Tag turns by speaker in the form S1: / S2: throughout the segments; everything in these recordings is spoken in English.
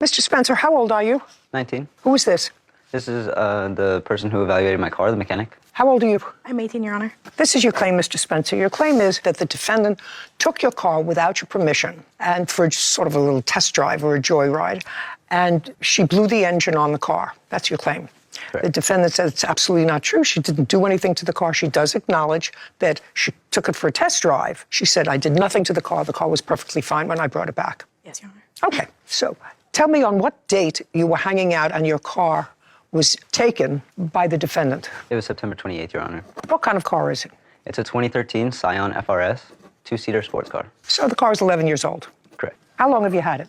S1: Mr. Spencer, how old are you?
S2: 19.
S1: Who is this?
S2: This is the person who evaluated my car, the mechanic.
S1: How old are you?
S3: I'm 18, Your Honor.
S1: This is your claim, Mr. Spencer. Your claim is that the defendant took your car without your permission and for sort of a little test drive or a joyride, and she blew the engine on the car. That's your claim.
S2: Correct.
S1: The defendant said it's absolutely not true. She didn't do anything to the car. She does acknowledge that she took it for a test drive. She said, I did nothing to the car. The car was perfectly fine when I brought it back.
S3: Yes, Your Honor.
S1: Okay, so tell me on what date you were hanging out and your car was taken by the defendant.
S2: It was September 28th, Your Honor.
S1: What kind of car is it?
S2: It's a 2013 Scion FRS, two-seater sports car.
S1: So the car is 11 years old.
S2: Correct.
S1: How long have you had it?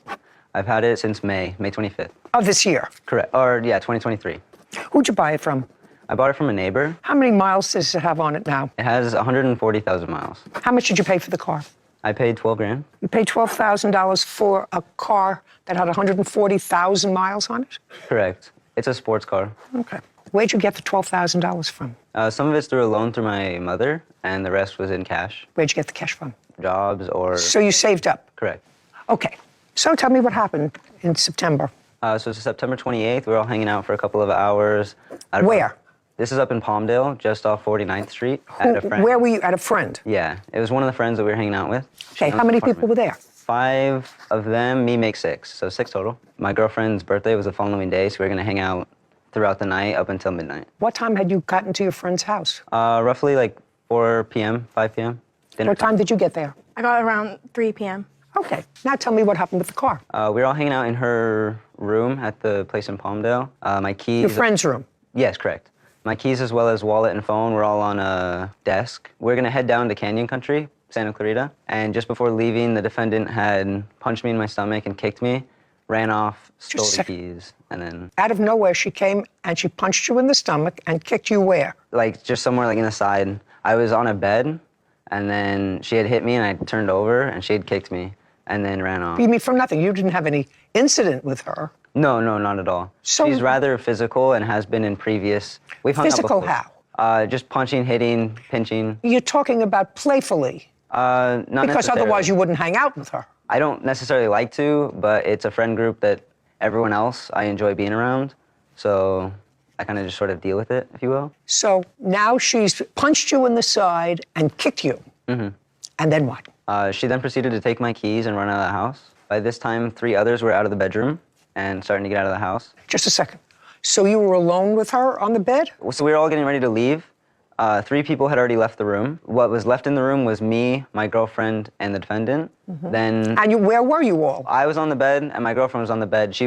S2: I've had it since May 25th.
S1: Of this year?
S2: Correct. Or, yeah, 2023.
S1: Who'd you buy it from?
S2: I bought it from a neighbor.
S1: How many miles does it have on it now?
S2: It has 140,000 miles.
S1: How much did you pay for the car?
S2: I paid 12 grand.
S1: You paid $12,000 for a car that had 140,000 miles on it?
S2: Correct. It's a sports car.
S1: Okay. Where'd you get the $12,000 from?
S2: Some of it's through a loan through my mother, and the rest was in cash.
S1: Where'd you get the cash from?
S2: Jobs or...
S1: So you saved up?
S2: Correct.
S1: Okay. So tell me what happened in September.
S2: So it's September 28th. We were all hanging out for a couple of hours.
S1: Where?
S2: This is up in Palmdale, just off 49th Street, at a friend.
S1: Where were you? At a friend?
S2: Yeah, it was one of the friends that we were hanging out with.
S1: Okay, how many people were there?
S2: 5 of them, me makes 6, so 6 total. My girlfriend's birthday was the following day, so we were gonna hang out throughout the night up until midnight.
S1: What time had you gotten to your friend's house?
S2: Roughly like 4 p.m., 5 p.m. Dinner
S1: What time did you get there?
S3: I got around 3 p.m.
S1: Okay, now tell me what happened with the car.
S2: We were all hanging out in her room at the place in Palmdale. My keys...
S1: Your friend's room?
S2: Yes, correct. My keys as well as wallet and phone were all on a desk. We're gonna head down to Canyon Country, Santa Clarita, and just before leaving, the defendant had punched me in my stomach and kicked me, ran off, stole the keys, and then...
S1: Out of nowhere, she came and she punched you in the stomach and kicked you where?
S2: Like, just somewhere like in the side. I was on a bed, and then she had hit me, and I turned over, and she had kicked me, and then ran off.
S1: You mean from nothing? You didn't have any incident with her?
S2: No, not at all.
S1: So
S2: she's rather physical and has been in previous... We've hung
S1: physical
S2: up before.
S1: how?
S2: Just punching, hitting, pinching.
S1: You're talking about playfully.
S2: Not
S1: because
S2: necessarily.
S1: otherwise you wouldn't hang out with her.
S2: I don't necessarily like to, but it's a friend group that everyone else I enjoy being around. So I kind of just sort of deal with it, if you will.
S1: So now she's punched you in the side and kicked you. Mm-hmm. And then what?
S2: She then proceeded to take my keys and run out of the house. By this time, 3 others were out of the bedroom and starting to get out of the house.
S1: Just a second. So you were alone with her on the bed?
S2: So we were all getting ready to leave. 3 people had already left the room. What was left in the room was me, my girlfriend, and the defendant. Mm-hmm. Then...
S1: And where were you all?
S2: I was on the bed, and my girlfriend was on the bed. She